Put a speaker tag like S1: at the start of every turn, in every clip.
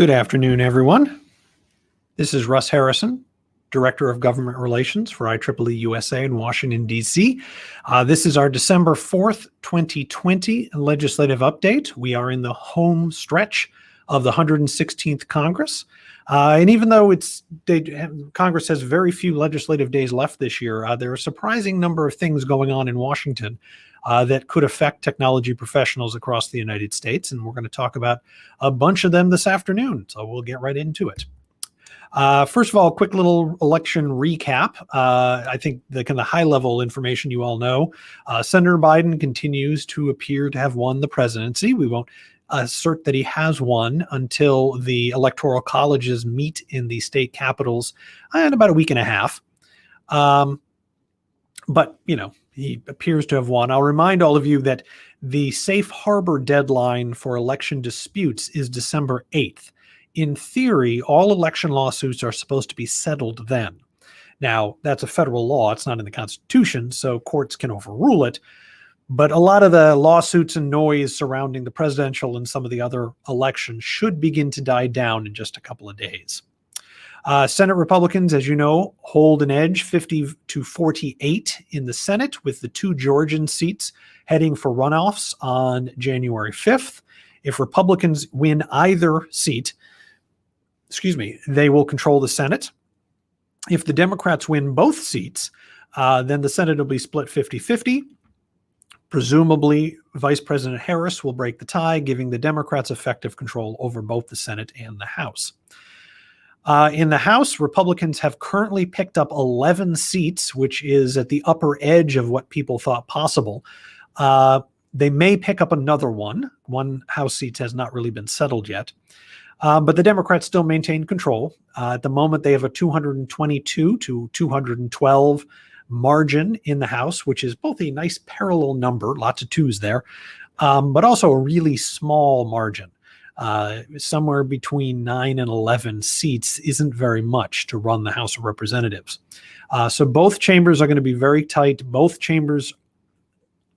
S1: Good afternoon, everyone. This is Russ Harrison, Director of Government Relations for IEEE-USA in Washington, D.C. This is our December 4th, 2020 legislative update. We are in the home stretch of the 116th Congress. And even though Congress has very few legislative days left this year, there are a surprising number of things going on in Washington that could affect technology professionals across the United States. And we're going to talk about a bunch of them this afternoon. So we'll get right into it. First of all, a quick little election recap. I think the kind of high-level information you all know. Senator Biden continues to appear to have won the presidency. We won't assert that he has won until the electoral colleges meet in the state capitals in about a week and a half. But, you know, he appears to have won. I'll remind all of you that the safe harbor deadline for election disputes is December 8th. In theory, all election lawsuits are supposed to be settled then. Now, that's a federal law. It's not in the Constitution, so courts can overrule it. But a lot of the lawsuits and noise surrounding the presidential and some of the other elections should begin to die down in just a couple of days. Senate Republicans, as you know, hold an edge 50-48 in the Senate, with the two Georgian seats heading for runoffs on January 5th. If Republicans win either seat, they will control the Senate. If the Democrats win both seats, then the Senate will be split 50-50. Presumably, Vice President Harris will break the tie, giving the Democrats effective control over both the Senate and the House. In the House, Republicans have currently picked up 11 seats, which is at the upper edge of what people thought possible. They may pick up another one. One House seat has not really been settled yet. But the Democrats still maintain control. At the moment, they have a 222 to 212 margin in the House, which is both a nice parallel number, lots of twos there, but also a really small margin. Somewhere between 9 and 11 seats isn't very much to run the House of Representatives. So both chambers are going to be very tight. Both chambers,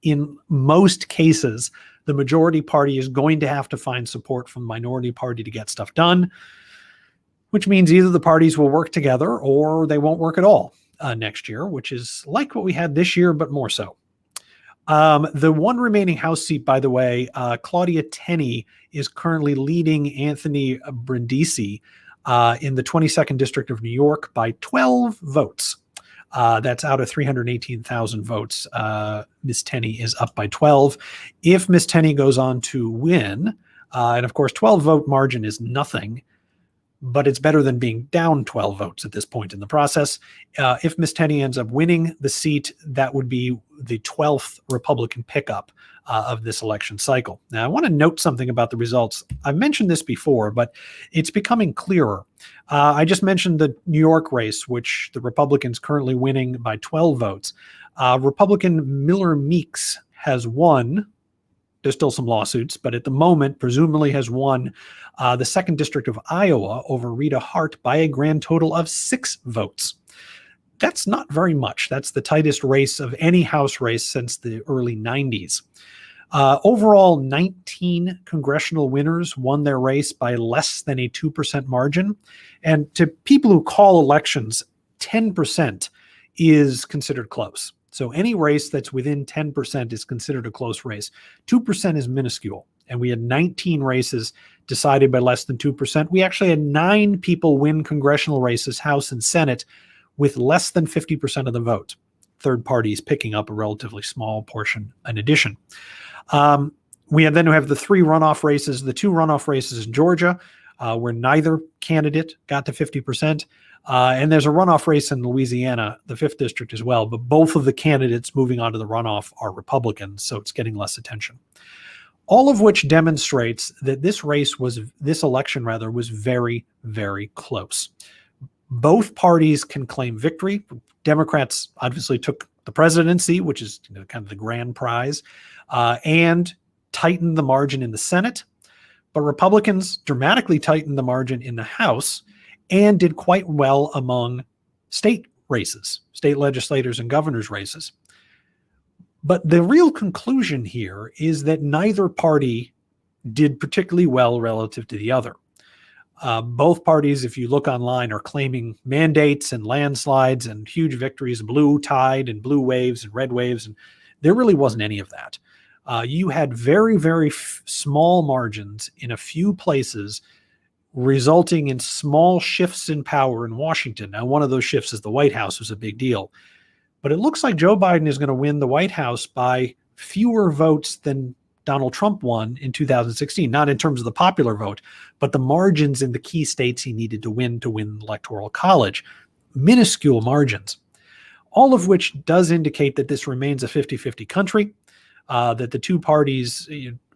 S1: in most cases, the majority party is going to have to find support from the minority party to get stuff done, which means either the parties will work together or they won't work at all next year, which is like what we had this year, but more so. The one remaining House seat, by the way, Claudia Tenney is currently leading Anthony Brindisi in the 22nd District of New York by 12 votes. That's out of 318,000 votes. Ms. Tenney is up by 12. If Ms. Tenney goes on to win, and of course 12-vote margin is nothing, but it's better than being down 12 votes at this point in the process. If Ms. Tenney ends up winning the seat, that would be the 12th Republican pickup of this election cycle. Now, I want to note something about the results. I've mentioned this before, but it's becoming clearer. I just mentioned the New York race, which the Republicans currently winning by 12 votes. Republican Miller Meeks has won. There's still some lawsuits, but at the moment, presumably has won the 2nd District of Iowa over Rita Hart by a grand total of 6 votes. That's not very much. That's the tightest race of any House race since the early 90s. Overall, 19 congressional winners won their race by less than a 2% margin. And to people who call elections, 10% is considered close. So any race that's within 10% is considered a close race. 2% is minuscule. And we had 19 races decided by less than 2%. We actually had 9 people win congressional races, House and Senate, with less than 50% of the vote. Third parties picking up a relatively small portion in addition. We have the 3 runoff races, the 2 runoff races in Georgia, where neither candidate got to 50%. And there's a runoff race in Louisiana, the 5th district as well, but both of the candidates moving on to the runoff are Republicans, so it's getting less attention. All of which demonstrates that this election was very, very close. Both parties can claim victory. Democrats obviously took the presidency, which is kind of the grand prize, and tightened the margin in the Senate. But Republicans dramatically tightened the margin in the House and did quite well among state races, state legislators and governors' races. But the real conclusion here is that neither party did particularly well relative to the other. Both parties, if you look online, are claiming mandates and landslides and huge victories, blue tide and blue waves and red waves. And there really wasn't any of that. You had very, very small margins in a few places, resulting in small shifts in power in Washington. Now, one of those shifts is the White House, was a big deal. But it looks like Joe Biden is going to win the White House by fewer votes than Donald Trump won in 2016, not in terms of the popular vote, but the margins in the key states he needed to win the Electoral College. Minuscule margins, all of which does indicate that this remains a 50-50 country, that the two parties,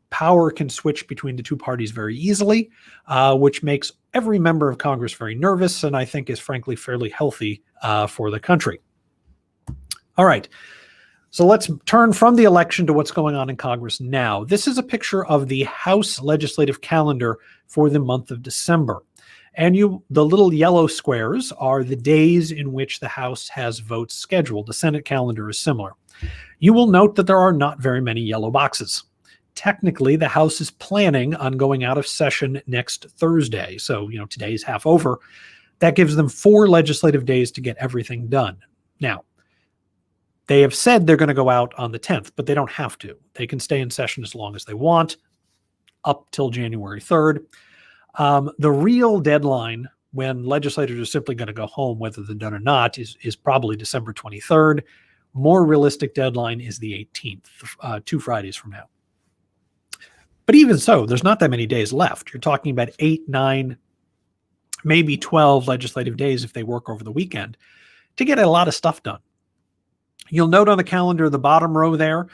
S1: power can switch between the two parties very easily, which makes every member of Congress very nervous, and I think is frankly fairly healthy for the country. All right. So let's turn from the election to what's going on in Congress now. This is a picture of the House legislative calendar for the month of December. And the little yellow squares are the days in which the House has votes scheduled. The Senate calendar is similar. You will note that there are not very many yellow boxes. Technically, the House is planning on going out of session next Thursday. So, today's half over. That gives them 4 legislative days to get everything done. Now, they have said they're going to go out on the 10th, but they don't have to. They can stay in session as long as they want, up till January 3rd. The real deadline when legislators are simply going to go home, whether they're done or not, is probably December 23rd. More realistic deadline is the 18th, 2 Fridays from now. But even so, there's not that many days left. You're talking about 8, 9, maybe 12 legislative days if they work over the weekend to get a lot of stuff done. You'll note on the calendar, the bottom row there,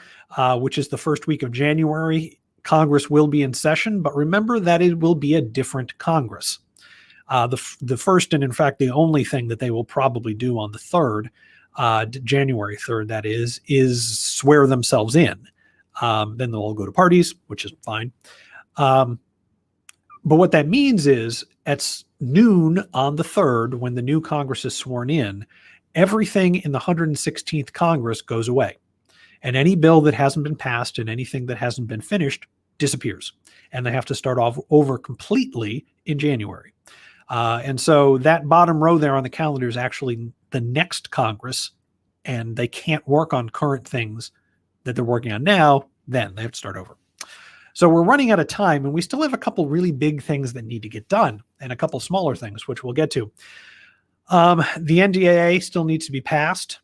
S1: which is the first week of January, Congress will be in session, but remember that it will be a different Congress. The first and in fact the only thing that they will probably do on the 3rd, January 3rd, that is swear themselves in. Then they'll all go to parties, which is fine. But what that means is at noon on the 3rd, when the new Congress is sworn in, everything in the 116th Congress goes away. And any bill that hasn't been passed and anything that hasn't been finished disappears. And they have to start off over completely in January. And so that bottom row there on the calendar is actually the next Congress, and they can't work on current things that they're working on now. Then they have to start over. So we're running out of time, and we still have a couple really big things that need to get done and a couple smaller things, which we'll get to. The NDAA still needs to be passed.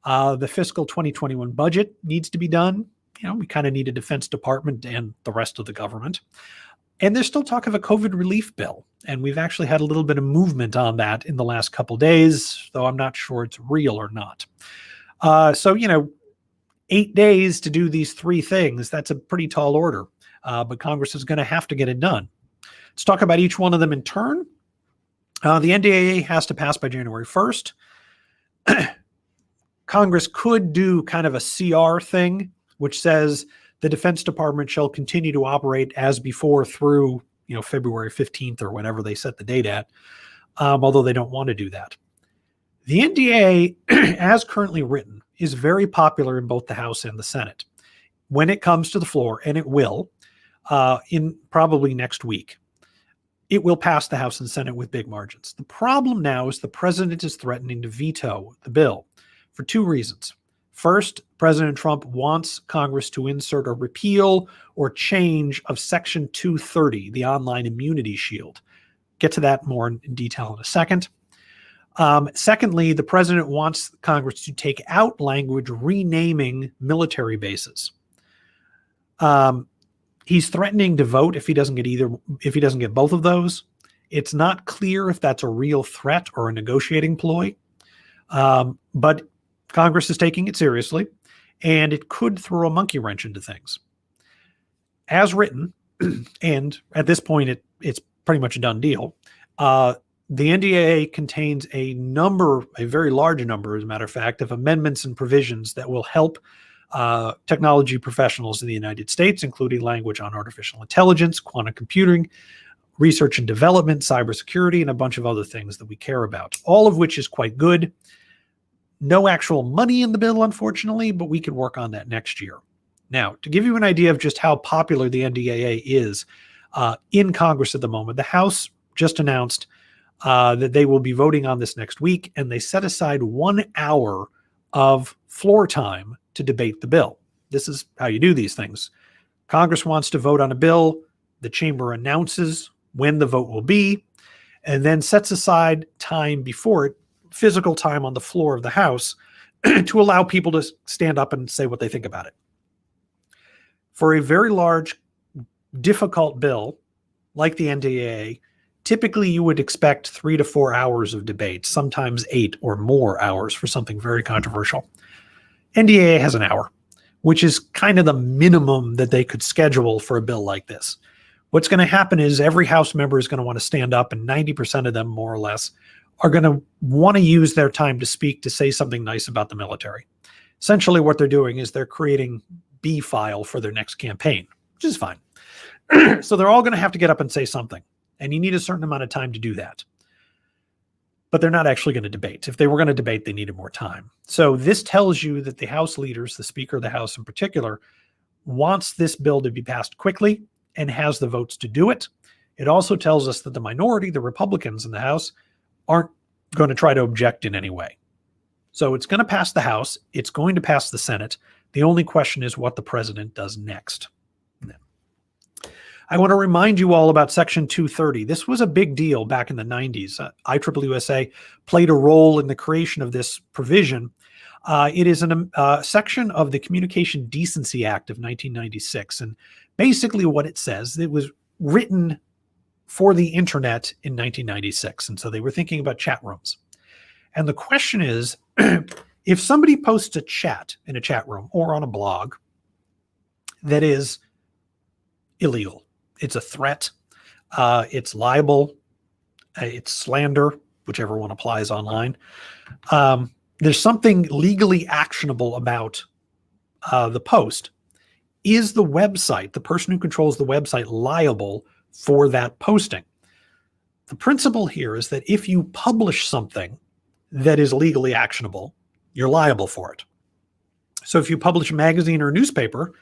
S1: The fiscal 2021 budget needs to be done. We kind of need a Defense Department and the rest of the government. And there's still talk of a COVID relief bill. And we've actually had a little bit of movement on that in the last couple days, though I'm not sure it's real or not. So 8 days to do these 3 things, that's a pretty tall order. But Congress is going to have to get it done. Let's talk about each one of them in turn. The NDAA has to pass by January 1st. Congress could do kind of a CR thing, which says the Defense Department shall continue to operate as before through, February 15th or whatever they set the date at, although they don't want to do that. The NDAA, as currently written, is very popular in both the House and the Senate when it comes to the floor, and it will, in probably next week. It will pass the House and Senate with big margins. The problem now is the president is threatening to veto the bill for 2 reasons. First, President Trump wants Congress to insert a repeal or change of Section 230, the online immunity shield. Get to that more in detail in a second. Secondly, the president wants Congress to take out language renaming military bases. He's threatening to vote if he doesn't get both of those. It's not clear if that's a real threat or a negotiating ploy, but Congress is taking it seriously, and it could throw a monkey wrench into things. As written, and at this point it's pretty much a done deal, the NDAA contains a very large number, as a matter of fact, of amendments and provisions that will help technology professionals in the United States, including language on artificial intelligence, quantum computing, research and development, cybersecurity, and a bunch of other things that we care about, all of which is quite good. No actual money in the bill, unfortunately, but we can work on that next year. Now, to give you an idea of just how popular the NDAA is in Congress at the moment, the House just announced that they will be voting on this next week, and they set aside 1 hour of floor time to debate the bill. This is how you do these things. Congress wants to vote on a bill. The chamber announces when the vote will be, and then sets aside time before it, physical time on the floor of the House, to allow people to stand up and say what they think about it. For a very large, difficult bill like the NDAA, typically you would expect 3 to 4 hours of debate, sometimes 8 or more hours for something very controversial. NDAA has an hour, which is kind of the minimum that they could schedule for a bill like this. What's going to happen is every House member is going to want to stand up, and 90% of them, more or less, are going to want to use their time to speak, to say something nice about the military. Essentially what they're doing is they're creating B-file for their next campaign, which is fine. So they're all going to have to get up and say something, and you need a certain amount of time to do that. But they're not actually going to debate. If they were going to debate, they needed more time. So this tells you that the House leaders, the Speaker of the House in particular, wants this bill to be passed quickly and has the votes to do it. It also tells us that the minority, the Republicans in the House, aren't going to try to object in any way. So it's going to pass the House. It's going to pass the Senate. The only question is what the president does next. I want to remind you all about Section 230. This was a big deal back in the 90s. IEEE-USA played a role in the creation of this provision. It is a section of the Communication Decency Act of 1996. And basically what it says, it was written for the internet in 1996. And so they were thinking about chat rooms. And the question is, if somebody posts a chat in a chat room or on a blog that is illegal, it's a threat, it's libel, it's slander, whichever one applies online. There's something legally actionable about the post. Is the website, the person who controls the website, liable for that posting? The principle here is that if you publish something that is legally actionable, you're liable for it. So if you publish a magazine or a newspaper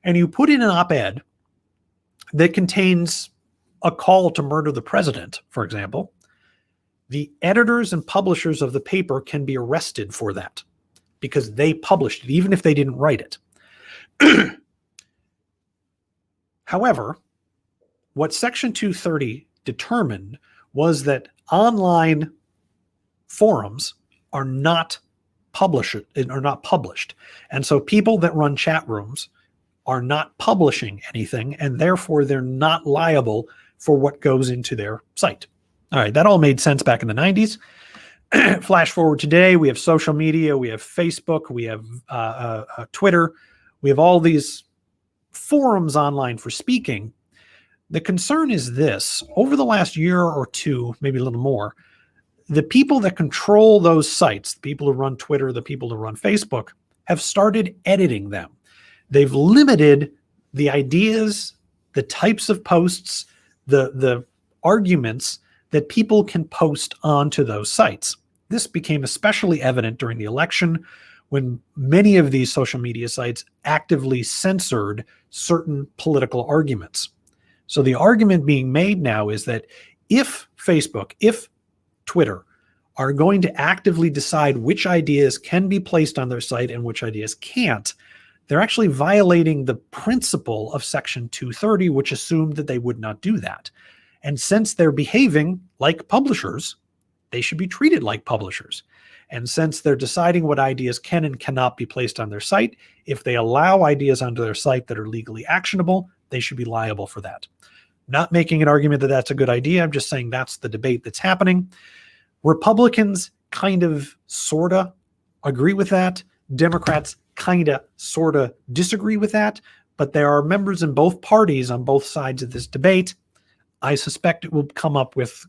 S1: and you put in an op-ed that contains a call to murder the president, for example, the editors and publishers of the paper can be arrested for that because they published it, even if they didn't write it. However, what Section 230 determined was that online forums are not published. And so people that run chat rooms are not publishing anything, and therefore they're not liable for what goes into their site. All right, that all made sense back in the 90s. Flash forward today, we have social media, we have Facebook, we have Twitter, we have all these forums online for speaking. The concern is this: over the last year or two, maybe a little more, the people that control those sites, the people who run Twitter, the people who run Facebook, have started editing them. They've limited the ideas, the types of posts, the arguments that people can post onto those sites. This became especially evident during the election when many of these social media sites actively censored certain political arguments. So the argument being made now is that if Facebook, if Twitter are going to actively decide which ideas can be placed on their site and which ideas can't, they're actually violating the principle of Section 230, which assumed that they would not do that. And since they're behaving like publishers, they should be treated like publishers. And since they're deciding what ideas can and cannot be placed on their site, if they allow ideas onto their site that are legally actionable, they should be liable for that. Not making an argument that that's a good idea. I'm just saying that's the debate that's happening. Republicans kind of, sort of agree with that. Democrats kind of, sort of disagree with that. But there are members in both parties on both sides of this debate. I suspect it will come up with,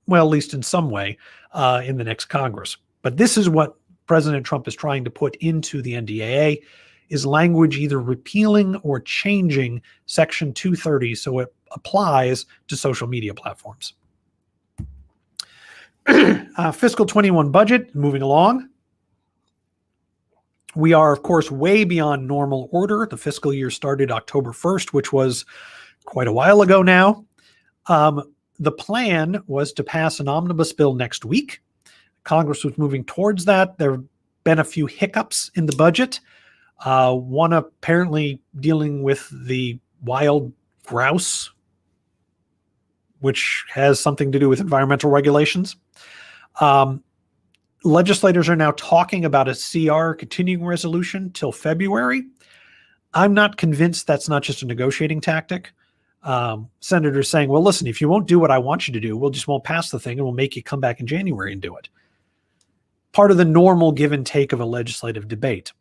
S1: well, at least in some way, in the next Congress. But this is what President Trump is trying to put into the NDAA, is language either repealing or changing Section 230 so it applies to social media platforms. Fiscal 21 budget, moving along. We are, of course, way beyond normal order. The fiscal year started October 1st, which was quite a while ago now. The plan was to pass an omnibus bill next week. Congress was moving towards that. There have been a few hiccups in the budget. One apparently dealing with the wild grouse, which has something to do with environmental regulations. Legislators are now talking about a CR, continuing resolution, till February. I'm not convinced that's not just a negotiating tactic. Senators saying, well, listen, if you won't do what I want you to do, we'll just won't pass the thing and we'll make you come back in January and do it. Part of the normal give and take of a legislative debate.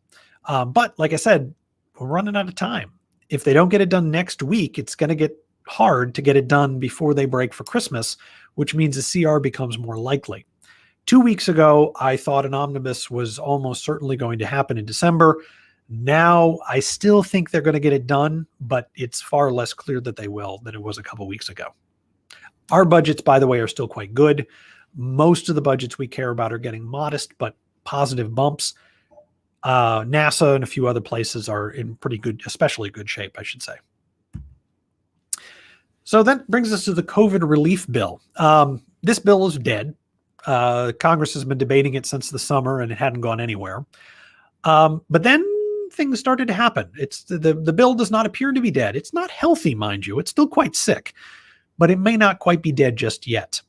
S1: But like I said, we're running out of time. If they don't get it done next week, it's going to get hard to get it done before they break for Christmas, which means a CR becomes more likely. 2 weeks ago, I thought an omnibus was almost certainly going to happen in December. Now, I still think they're going to get it done, but it's far less clear that they will than it was a couple weeks ago. Our budgets, by the way, are still quite good. Most of the budgets we care about are getting modest but positive bumps. NASA and a few other places are in pretty good, especially good shape, I should say. So that brings us to the COVID relief bill. This bill is dead. Congress has been debating it since the summer and it hadn't gone anywhere. But then things started to happen. The bill does not appear to be dead. It's not healthy, mind you. It's still quite sick, but it may not quite be dead just yet.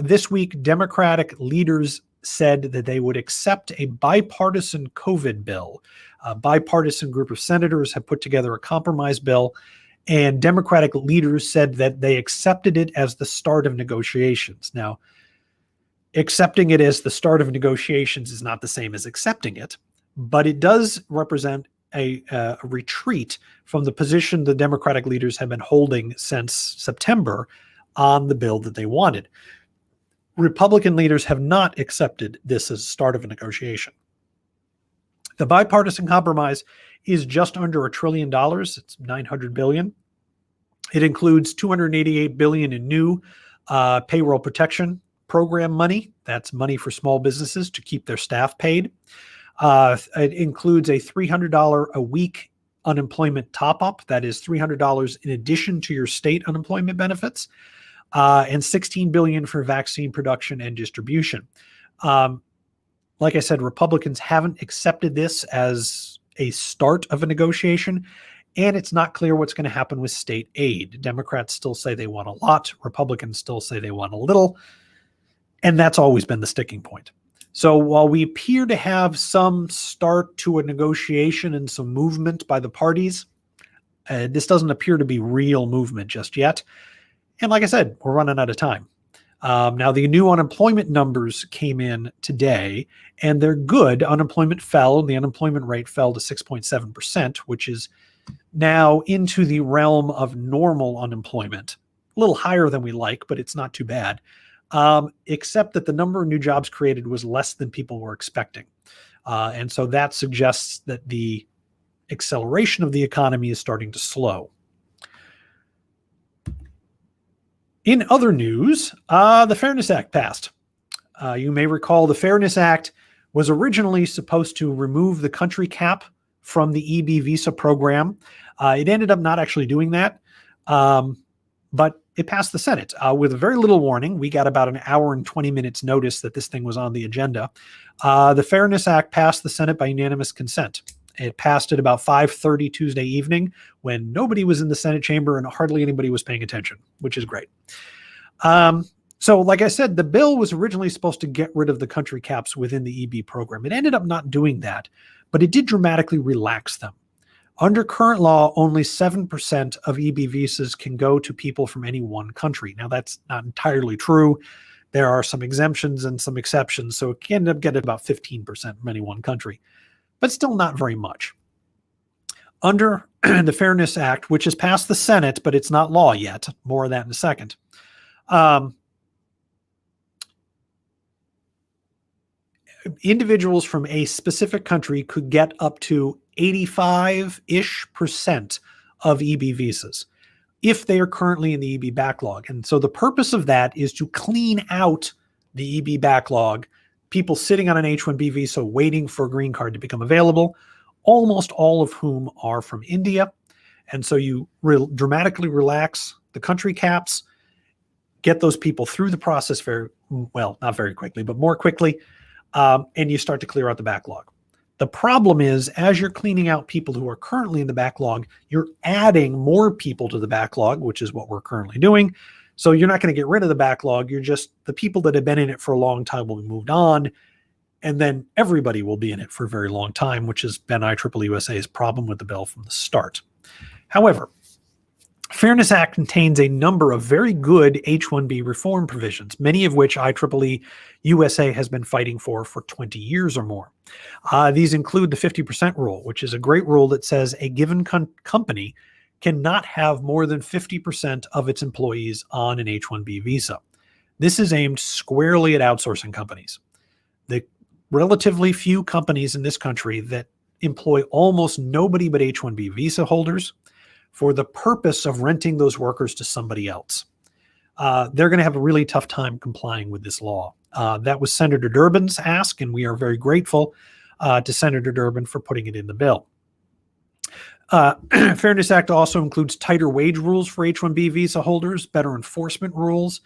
S1: This week, Democratic leaders said that they would accept a bipartisan COVID bill. A bipartisan group of senators have put together a compromise bill, and Democratic leaders said that they accepted it as the start of negotiations. Now, accepting it as the start of negotiations is not the same as accepting it, but it does represent a retreat from the position the Democratic leaders have been holding since September on the bill that they wanted. Republican leaders have not accepted this as the start of a negotiation. The bipartisan compromise is just under $1 trillion. It's $900 billion. It includes $288 billion in new payroll protection program money. That's money for small businesses to keep their staff paid. It includes a $300 a week unemployment top-up. That is $300 in addition to your state unemployment benefits, and $16 billion for vaccine production and distribution. Like I said, Republicans haven't accepted this as a start of a negotiation, and it's not clear what's going to happen with state aid. Democrats still say they want a lot. Republicans still say they want a little, and that's always been the sticking point. So while we appear to have some start to a negotiation and some movement by the parties, this doesn't appear to be real movement just yet. And like I said, we're running out of time. Now, the new unemployment numbers came in today, and they're good. Unemployment fell, and the unemployment rate fell to 6.7%, which is now into the realm of normal unemployment. A little higher than we like, but it's not too bad. Except that the number of new jobs created was less than people were expecting. And so that suggests that the acceleration of the economy is starting to slow. In other news, the Fairness Act passed. You may recall the Fairness Act was originally supposed to remove the country cap from the EB visa program. It ended up not actually doing that, but it passed the Senate with very little warning. We got about an hour and 20 minutes notice that this thing was on the agenda. The Fairness Act passed the Senate by unanimous consent. It passed at about 5:30 Tuesday evening when nobody was in the Senate chamber and hardly anybody was paying attention, which is great. So like I said, the bill was originally supposed to get rid of the country caps within the EB program. It ended up not doing that, but it did dramatically relax them. Under current law, only 7% of EB visas can go to people from any one country. Now, that's not entirely true. There are some exemptions and some exceptions, so it can end up getting about 15% from any one country, but still not very much. Under the Fairness Act, which has passed the Senate, but it's not law yet, more of that in a second, individuals from a specific country could get up to 85-ish% of EB visas if they are currently in the EB backlog. And so the purpose of that is to clean out the EB backlog, people sitting on an H-1B visa waiting for a green card to become available, almost all of whom are from India. And so you dramatically relax the country caps. get those people through the process not very quickly, but more quickly, and you start to clear out the backlog. The problem is, as you're cleaning out people who are currently in the backlog, you're adding more people to the backlog, which is what we're currently doing. So you're not going to get rid of the backlog. You're just, the people that have been in it for a long time will be moved on. And then everybody will be in it for a very long time, which has been IEEE-USA's problem with the bill from the start. However, Fairness Act contains a number of very good H-1B reform provisions, many of which IEEE-USA has been fighting for 20 years or more. These include the 50% rule, which is a great rule that says a given company cannot have more than 50% of its employees on an H-1B visa. This is aimed squarely at outsourcing companies. The relatively few companies in this country that employ almost nobody but H-1B visa holders for the purpose of renting those workers to somebody else. They're going to have a really tough time complying with this law. That was Senator Durbin's ask, and we are very grateful to Senator Durbin for putting it in the bill. Fairness Act also includes tighter wage rules for H-1B visa holders, better enforcement rules.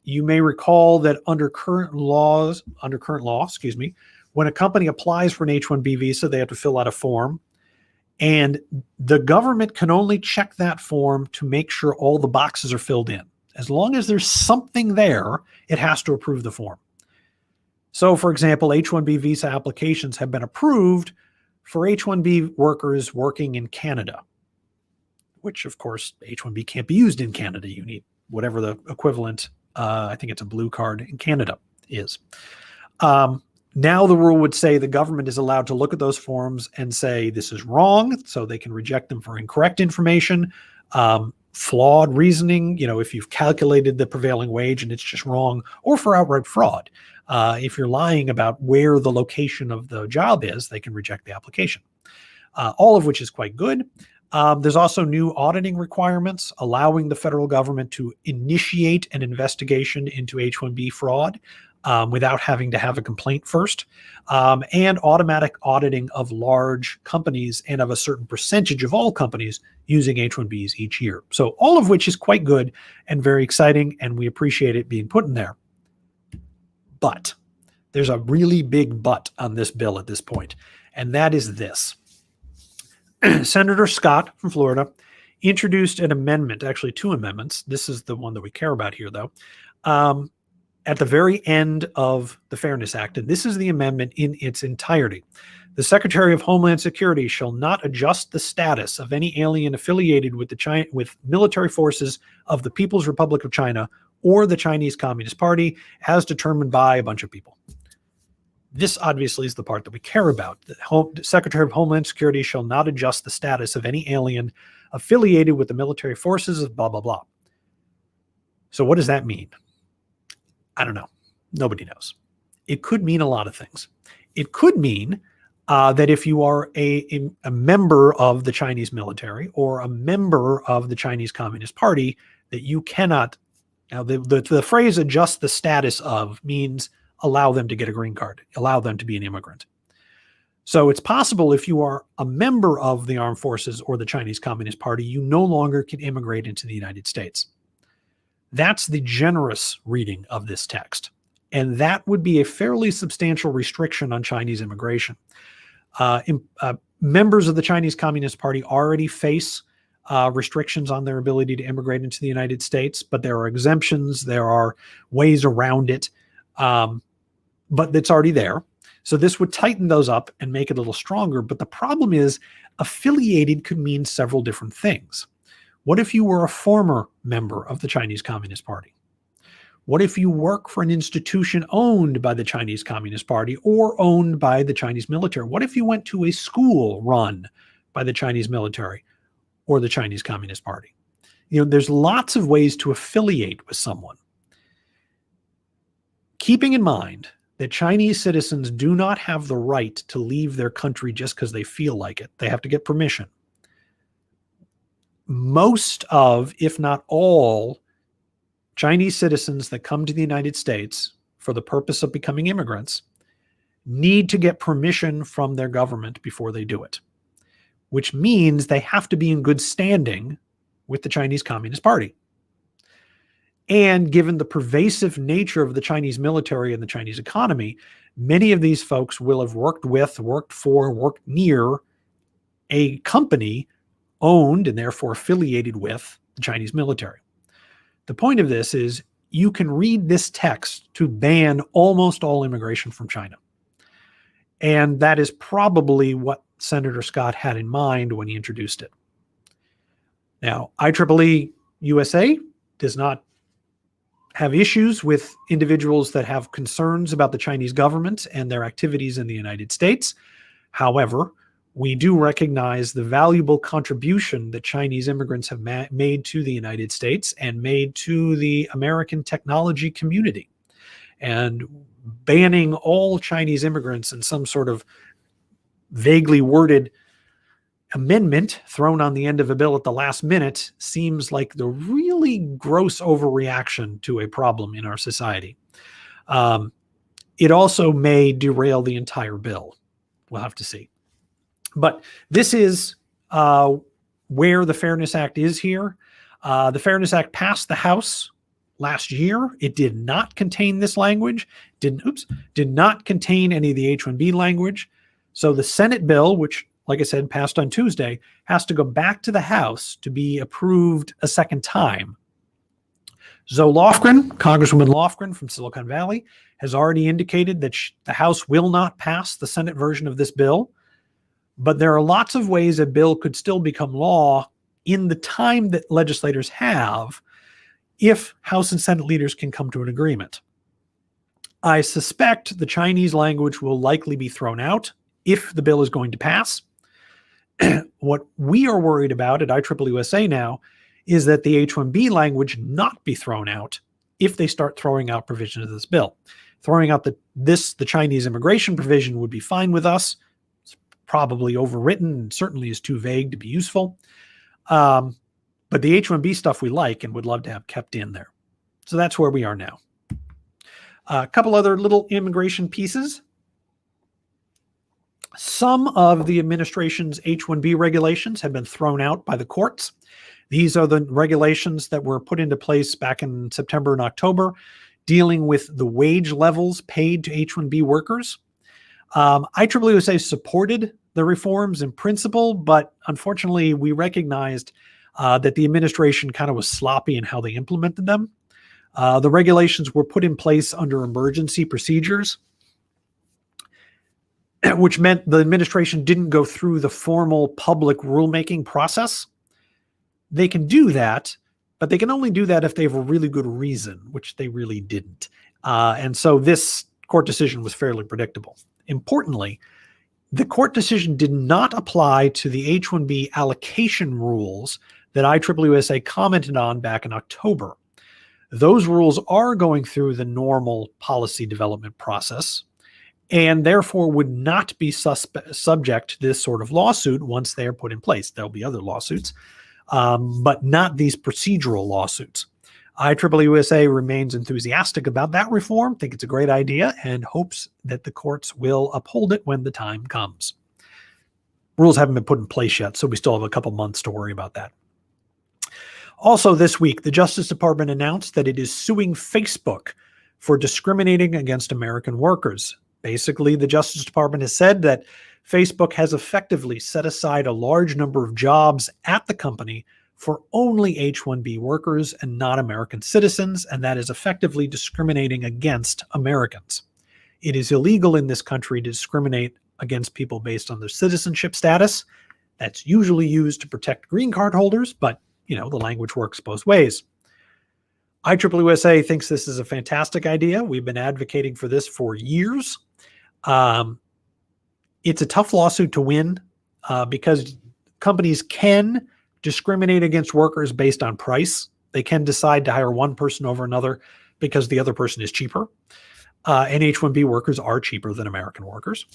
S1: You may recall that under current law, when a company applies for an H-1B visa, they have to fill out a form. And the government can only check that form to make sure all the boxes are filled in. As long as there's something there, it has to approve the form. So, for example, H-1B visa applications have been approved for H-1B workers working in Canada, which, of course, H-1B can't be used in Canada. You need whatever the equivalent, I think it's a blue card in Canada is. Now the rule would say the government is allowed to look at those forms and say this is wrong, so they can reject them for incorrect information, flawed reasoning, if you've calculated the prevailing wage and it's just wrong, or for outright fraud. If you're lying about where the location of the job is, they can reject the application, all of which is quite good. There's also new auditing requirements allowing the federal government to initiate an investigation into H-1B fraud without having to have a complaint first, and automatic auditing of large companies and of a certain percentage of all companies using H-1Bs each year. So all of which is quite good and very exciting, and we appreciate it being put in there. But there's a really big but on this bill at this point, and that is this. Senator Scott from Florida introduced an amendment, actually two amendments. This is the one that we care about here, though, at the very end of the Fairness Act, and this is the amendment in its entirety. The Secretary of Homeland Security shall not adjust the status of any alien affiliated with with military forces of the People's Republic of China or the Chinese Communist Party as determined by a bunch of people. This obviously is the part that we care about. The Secretary of Homeland Security shall not adjust the status of any alien affiliated with the military forces of blah, blah, blah. So what does that mean? I don't know. Nobody knows. It could mean a lot of things. It could mean that if you are a member of the Chinese military or a member of the Chinese Communist Party, that you cannot. Now, the phrase adjust the status of means allow them to get a green card, allow them to be an immigrant. So it's possible if you are a member of the armed forces or the Chinese Communist Party, you no longer can immigrate into the United States. That's the generous reading of this text. And that would be a fairly substantial restriction on Chinese immigration. Members of the Chinese Communist Party already face restrictions on their ability to immigrate into the United States, but there are exemptions, there are ways around it, but it's already there. So this would tighten those up and make it a little stronger. But the problem is affiliated could mean several different things. What if you were a former member of the Chinese Communist Party? What if you work for an institution owned by the Chinese Communist Party or owned by the Chinese military? What if you went to a school run by the Chinese military or the Chinese Communist Party? There's lots of ways to affiliate with someone. Keeping in mind that Chinese citizens do not have the right to leave their country just because they feel like it. They have to get permission. Most of, if not all, Chinese citizens that come to the United States for the purpose of becoming immigrants need to get permission from their government before they do it, which means they have to be in good standing with the Chinese Communist Party. And given the pervasive nature of the Chinese military and the Chinese economy, many of these folks will have worked with, worked for, worked near a company owned and therefore affiliated with the Chinese military. The point of this is you can read this text to ban almost all immigration from China. And that is probably what Senator Scott had in mind when he introduced it. Now, IEEE-USA does not have issues with individuals that have concerns about the Chinese government and their activities in the United States. However, we do recognize the valuable contribution that Chinese immigrants have made to the United States and made to the American technology community. And banning all Chinese immigrants in some sort of vaguely worded amendment thrown on the end of a bill at the last minute seems like the really gross overreaction to a problem in our society. It also may derail the entire bill. We'll have to see. But this is where the Fairness Act is here. The Fairness Act passed the House last year. It did not contain this language, did not contain any of the H-1B language. So the Senate bill, which, like I said, passed on Tuesday, has to go back to the House to be approved a second time. Zoe Lofgren, Congresswoman Lofgren from Silicon Valley, has already indicated that the House will not pass the Senate version of this bill. But there are lots of ways a bill could still become law in the time that legislators have if House and Senate leaders can come to an agreement. I suspect the Chinese language will likely be thrown out if the bill is going to pass. What we are worried about at IEEE-USA now is that the H-1B language not be thrown out if they start throwing out provisions of this bill. Throwing out the Chinese immigration provision would be fine with us. It's probably overwritten and certainly is too vague to be useful. But the H-1B stuff we like and would love to have kept in there. So that's where we are now. A couple other little immigration pieces. Some of the administration's H-1B regulations have been thrown out by the courts. These are the regulations that were put into place back in September and October, dealing with the wage levels paid to H-1B workers. IEEE-USA supported the reforms in principle, but unfortunately we recognized that the administration kind of was sloppy in how they implemented them. The regulations were put in place under emergency procedures, which meant the administration didn't go through the formal public rulemaking process. They can do that, but they can only do that if they have a really good reason, which they really didn't. And so this court decision was fairly predictable. Importantly, the court decision did not apply to the H-1B allocation rules that IEEE-USA commented on back in October. Those rules are going through the normal policy development process and therefore would not be subject to this sort of lawsuit once they are put in place. There'll be other lawsuits, but not these procedural lawsuits. IEEE-USA remains enthusiastic about that reform, think it's a great idea, and hopes that the courts will uphold it when the time comes. Rules haven't been put in place yet, so we still have a couple months to worry about that. Also this week, the Justice Department announced that it is suing Facebook for discriminating against American workers. Basically, the Justice Department has said that Facebook has effectively set aside a large number of jobs at the company for only H-1B workers and not American citizens, and that is effectively discriminating against Americans. It is illegal in this country to discriminate against people based on their citizenship status. That's usually used to protect green card holders, but the language works both ways. IEEE-USA thinks this is a fantastic idea. We've been advocating for this for years. It's a tough lawsuit to win because companies can discriminate against workers based on price. They can decide to hire one person over another because the other person is cheaper. And H-1B workers are cheaper than American workers.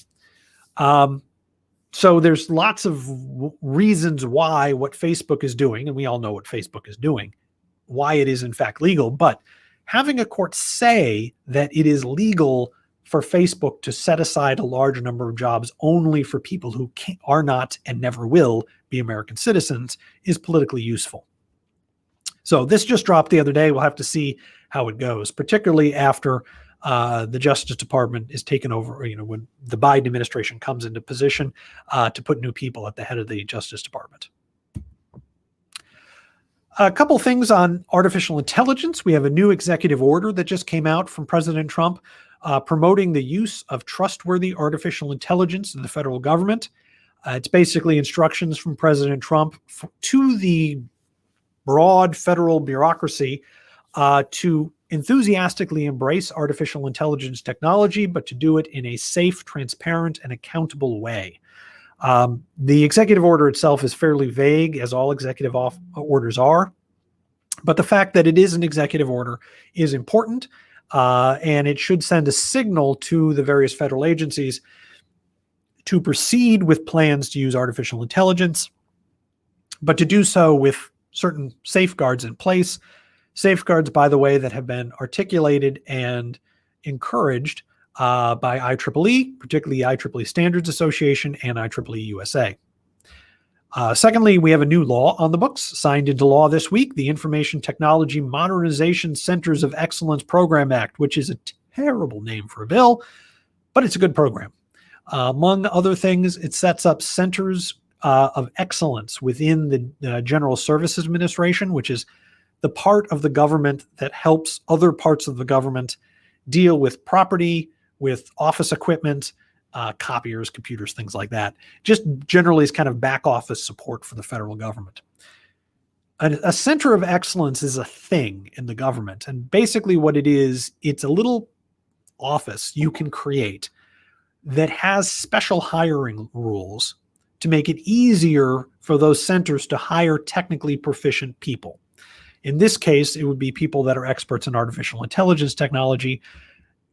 S1: So there's lots of reasons why what Facebook is doing, and we all know what Facebook is doing, why it is in fact legal. But having a court say that it is legal for Facebook to set aside a large number of jobs only for people who are not and never will be American citizens is politically useful. So this just dropped the other day. We'll have to see how it goes, particularly after the Justice Department is taken over, when the Biden administration comes into position to put new people at the head of the Justice Department. A couple things on artificial intelligence. We have a new executive order that just came out from President Trump promoting the use of trustworthy artificial intelligence in the federal government. It's basically instructions from President Trump to the broad federal bureaucracy to enthusiastically embrace artificial intelligence technology, but to do it in a safe, transparent, and accountable way. The executive order itself is fairly vague, as all executive orders are, but the fact that it is an executive order is important, and it should send a signal to the various federal agencies to proceed with plans to use artificial intelligence, but to do so with certain safeguards in place. Safeguards, by the way, that have been articulated and encouraged by IEEE, particularly the IEEE Standards Association and IEEE-USA. Secondly, we have a new law on the books, signed into law this week, the Information Technology Modernization Centers of Excellence Program Act, which is a terrible name for a bill, but it's a good program. Among other things, it sets up centers of excellence within the General Services Administration, which is the part of the government that helps other parts of the government deal with property, with office equipment, copiers, computers, things like that. Just generally is kind of back office support for the federal government. A center of excellence is a thing in the government. And basically what it is, it's a little office you can create that has special hiring rules to make it easier for those centers to hire technically proficient people. In this case, it would be people that are experts in artificial intelligence technology.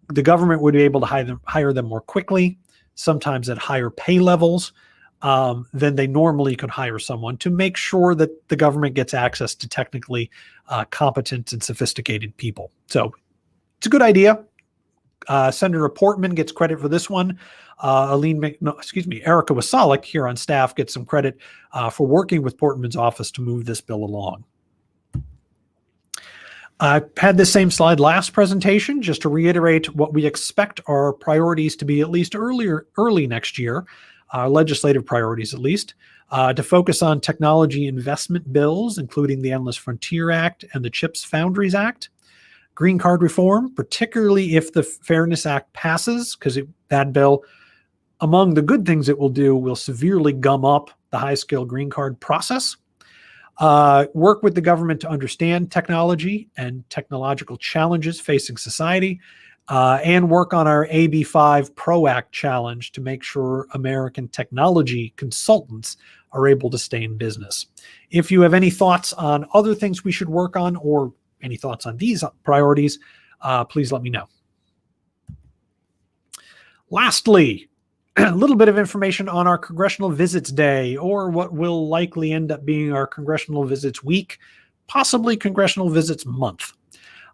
S1: The government would be able to hire them more quickly, sometimes at higher pay levels than they normally could hire someone, to make sure that the government gets access to technically competent and sophisticated people. So it's a good idea. Senator Portman gets credit for this one. Erica Wasalik here on staff gets some credit for working with Portman's office to move this bill along. I had this same slide last presentation, just to reiterate what we expect our priorities to be at least early next year, legislative priorities at least, to focus on technology investment bills, including the Endless Frontier Act and the CHIPS Foundries Act. Green card reform, particularly if the Fairness Act passes, because that bill, among the good things it will do, will severely gum up the high-skill green card process. Work with the government to understand technology and technological challenges facing society, and work on our AB5 PRO Act challenge to make sure American technology consultants are able to stay in business. If you have any thoughts on other things we should work on, or any thoughts on these priorities, please let me know. Lastly, a little bit of information on our Congressional Visits Day, or what will likely end up being our Congressional Visits Week, possibly Congressional Visits Month.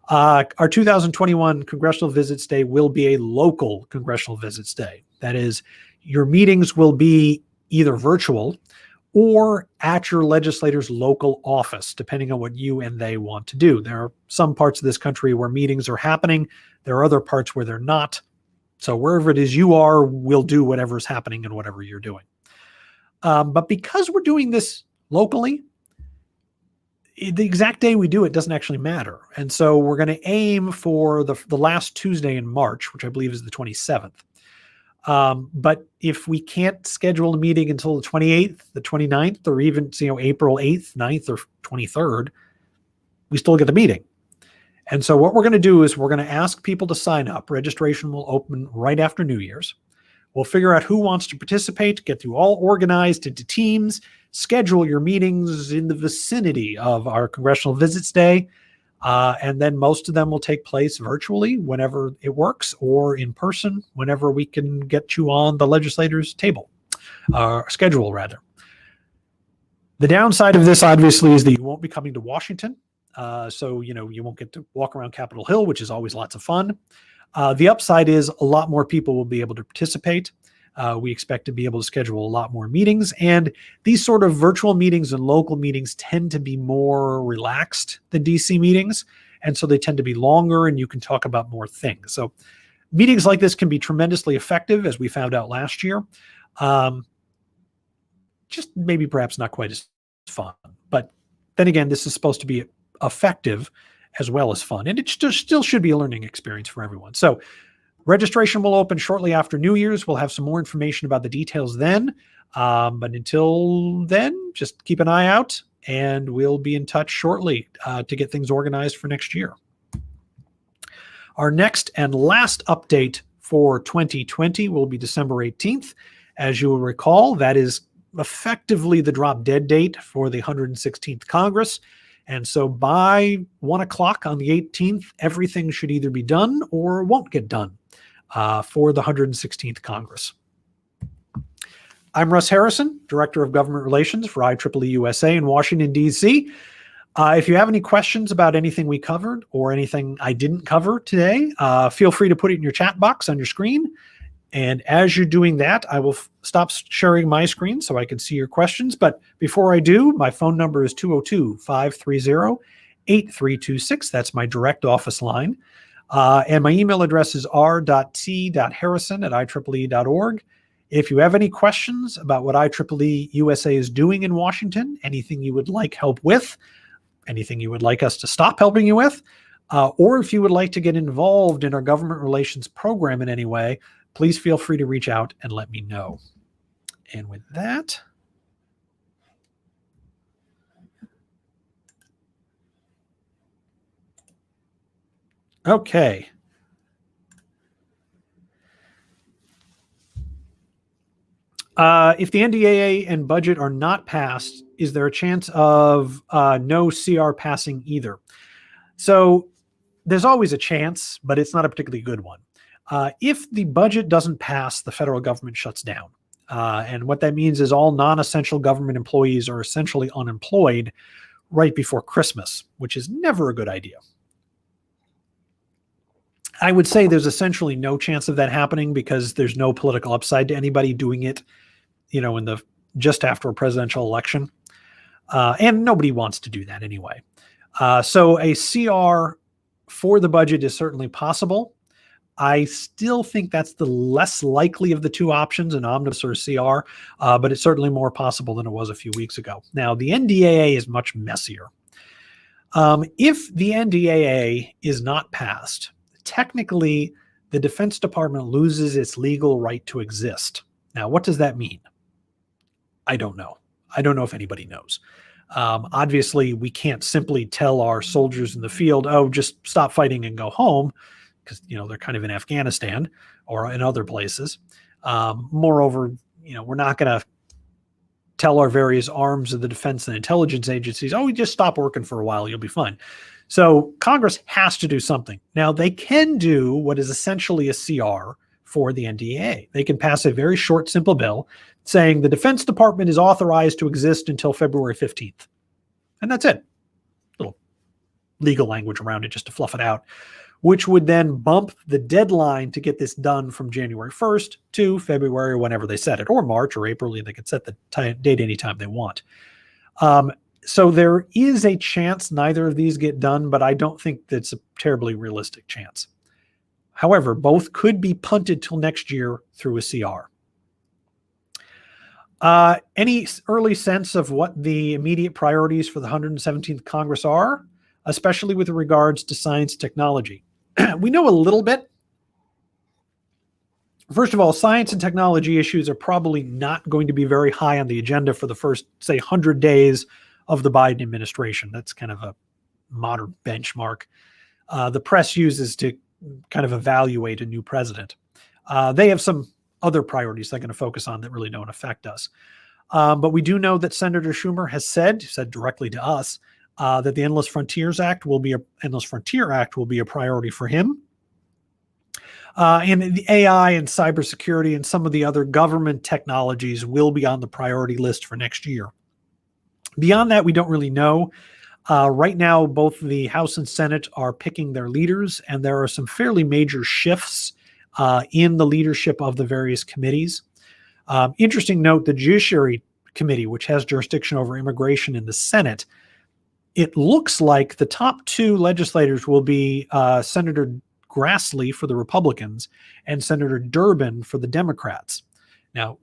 S1: Our 2021 Congressional Visits Day will be a local Congressional Visits Day. That is, your meetings will be either virtual or at your legislator's local office, depending on what you and they want to do. There are some parts of this country where meetings are happening. There are other parts where they're not. So wherever it is you are, we'll do whatever's happening and whatever you're doing. But because we're doing this locally, the exact day we do it doesn't actually matter. And so we're going to aim for the last Tuesday in March, which I believe is the 27th. But if we can't schedule a meeting until the 28th, the 29th, or even April 8th, 9th, or 23rd, we still get the meeting. And so what we're going to do is we're going to ask people to sign up. Registration will open right after New Year's. We'll figure out who wants to participate, get you all organized into teams, schedule your meetings in the vicinity of our Congressional Visits Day, and then most of them will take place virtually whenever it works, or in person whenever we can get you on the legislator's schedule rather. The downside of this, obviously, is that you won't be coming to Washington. So, you won't get to walk around Capitol Hill, which is always lots of fun. The upside is a lot more people will be able to participate. We expect to be able to schedule a lot more meetings, and these sort of virtual meetings and local meetings tend to be more relaxed than DC meetings, and so they tend to be longer and you can talk about more things. So meetings like this can be tremendously effective, as we found out last year. Just maybe perhaps not quite as fun. But then again, this is supposed to be effective as well as fun. And it still should be a learning experience for everyone. So registration will open shortly after New Year's. We'll have some more information about the details then. But until then, just keep an eye out and we'll be in touch shortly to get things organized for next year. Our next and last update for 2020 will be December 18th. As you will recall, that is effectively the drop dead date for the 116th Congress. And so by 1 o'clock on the 18th, everything should either be done or won't get done for the 116th Congress. I'm Russ Harrison, Director of Government Relations for IEEE-USA in Washington, D.C. If you have any questions about anything we covered or anything I didn't cover today, feel free to put it in your chat box on your screen. And as you're doing that, I will stop sharing my screen so I can see your questions. But before I do, my phone number is 202-530-8326. That's my direct office line. And my email address is r.t.harrison@ieee.org. If you have any questions about what IEEE USA is doing in Washington, anything you would like help with, anything you would like us to stop helping you with, or if you would like to get involved in our government relations program in any way, please feel free to reach out and let me know. And with that, okay. If the NDAA and budget are not passed, is there a chance of no CR passing either? So there's always a chance, but it's not a particularly good one. If the budget doesn't pass, the federal government shuts down. And what that means is all non-essential government employees are essentially unemployed right before Christmas, which is never a good idea. I would say there's essentially no chance of that happening because there's no political upside to anybody doing it, you know, just after a presidential election. And nobody wants to do that anyway. So a CR for the budget is certainly possible. I still think that's the less likely of the two options, an omnibus or a CR, but it's certainly more possible than it was a few weeks ago. Now, the NDAA is much messier. If the NDAA is not passed, technically, the Defense Department loses its legal right to exist. Now, what does that mean? I don't know. I don't know if anybody knows. Obviously, we can't simply tell our soldiers in the field, oh, just stop fighting and go home, because, you know, they're kind of in Afghanistan or in other places. Moreover, you know, we're not going to tell our various arms of the defense and intelligence agencies, oh, we just stop working for a while, you'll be fine. So Congress has to do something. Now, they can do what is essentially a CR for the NDAA. They can pass a very short, simple bill saying the Defense Department is authorized to exist until February 15th. And that's it. Little legal language around it just to fluff it out, which would then bump the deadline to get this done from January 1st to February, whenever they set it, or March or April. They could set the date anytime they want. So there is a chance neither of these get done, but I don't think that's a terribly realistic chance. However, both could be punted till next year through a CR. Any early sense of what the immediate priorities for the 117th Congress are, especially with regards to science and technology? We know a little bit. First of all, science and technology issues are probably not going to be very high on the agenda for the first, say, 100 days of the Biden administration. That's kind of a modern benchmark. The press uses to kind of evaluate a new president. They have some other priorities they're going to focus on that really don't affect us. But we do know that Senator Schumer has said directly to us, that the Endless Frontier Act will be a priority for him. And the AI and cybersecurity and some of the other government technologies will be on the priority list for next year. Beyond that, we don't really know. Right now, both the House and Senate are picking their leaders, and there are some fairly major shifts in the leadership of the various committees. Interesting note, the Judiciary Committee, which has jurisdiction over immigration in the Senate, it looks like the top two legislators will be Senator Grassley for the Republicans and Senator Durbin for the Democrats. Now,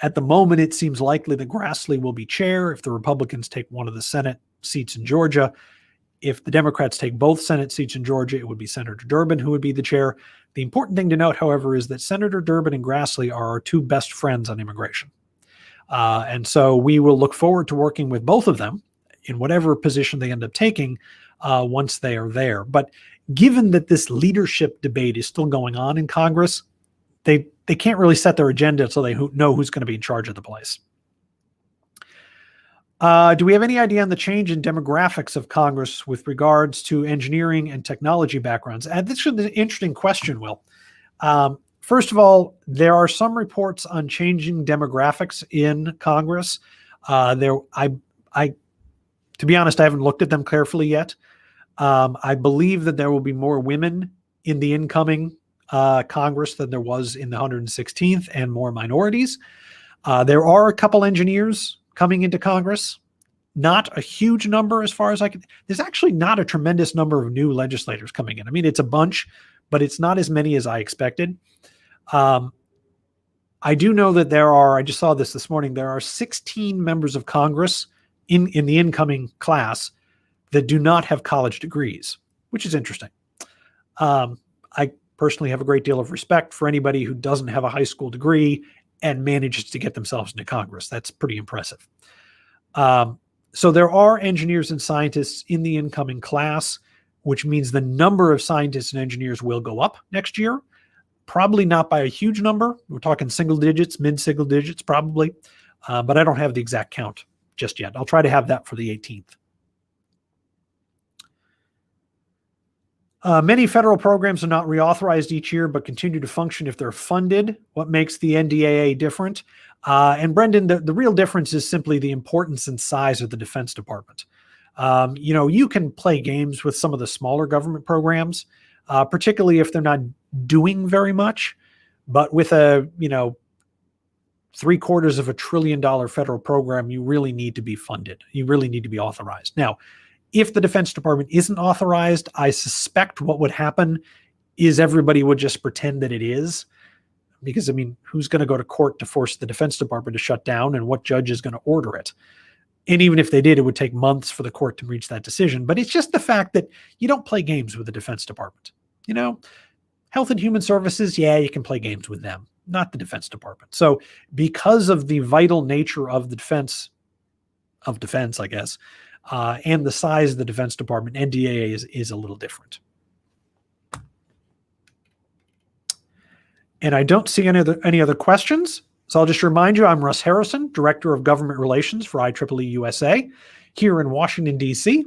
S1: at the moment, it seems likely that Grassley will be chair if the Republicans take one of the Senate seats in Georgia. If the Democrats take both Senate seats in Georgia, it would be Senator Durbin who would be the chair. The important thing to note, however, is that Senator Durbin and Grassley are our two best friends on immigration. And so we will look forward to working with both of them in whatever position they end up taking once they are there. But given that this leadership debate is still going on in Congress, they can't really set their agenda until they know who's going to be in charge of the place. Do we have any idea on the change in demographics of Congress with regards to engineering and technology backgrounds? This is an interesting question, Will. First of all, there are some reports on changing demographics in Congress. To be honest, I haven't looked at them carefully yet. I believe that there will be more women in the incoming Congress than there was in the 116th, and more minorities. There are a couple engineers coming into Congress. Not a huge number as far as I can. There's actually not a tremendous number of new legislators coming in. I mean, it's a bunch, but it's not as many as I expected. I do know that I just saw this morning, there are 16 members of Congress in the incoming class that do not have college degrees, which is interesting. I personally have a great deal of respect for anybody who doesn't have a high school degree and manages to get themselves into Congress. That's pretty impressive. So there are engineers and scientists in the incoming class, which means the number of scientists and engineers will go up next year. Probably not by a huge number. We're talking single digits, mid-single digits probably, but I don't have the exact count just yet. I'll try to have that for the 18th. Many federal programs are not reauthorized each year, but continue to function if they're funded. What makes the NDAA different? And Brendan, the real difference is simply the importance and size of the Defense Department. You can play games with some of the smaller government programs, particularly if they're not doing very much, but with a, $750 billion federal program, you really need to be funded. You really need to be authorized. Now, if the Defense Department isn't authorized, I suspect what would happen is everybody would just pretend that it is. Because, who's going to go to court to force the Defense Department to shut down, and what judge is going to order it? And even if they did, it would take months for the court to reach that decision. But it's just the fact that you don't play games with the Defense Department. Health and Human Services, yeah, you can play games with them, not the Defense Department. So because of the vital nature of the defense, I guess, and the size of the Defense Department, NDAA is a little different. And I don't see any other questions. So I'll just remind you, I'm Russ Harrison, Director of Government Relations for IEEE-USA here in Washington, D.C.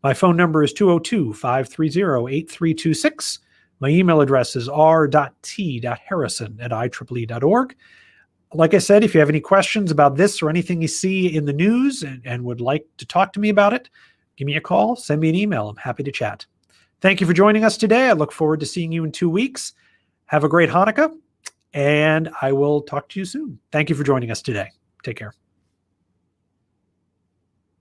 S1: My phone number is 202-530-8326. My email address is r.t.harrison@IEEE.org. Like I said, if you have any questions about this or anything you see in the news and would like to talk to me about it, give me a call, send me an email. I'm happy to chat. Thank you for joining us today. I look forward to seeing you in 2 weeks. Have a great Hanukkah, and I will talk to you soon. Thank you for joining us today. Take care.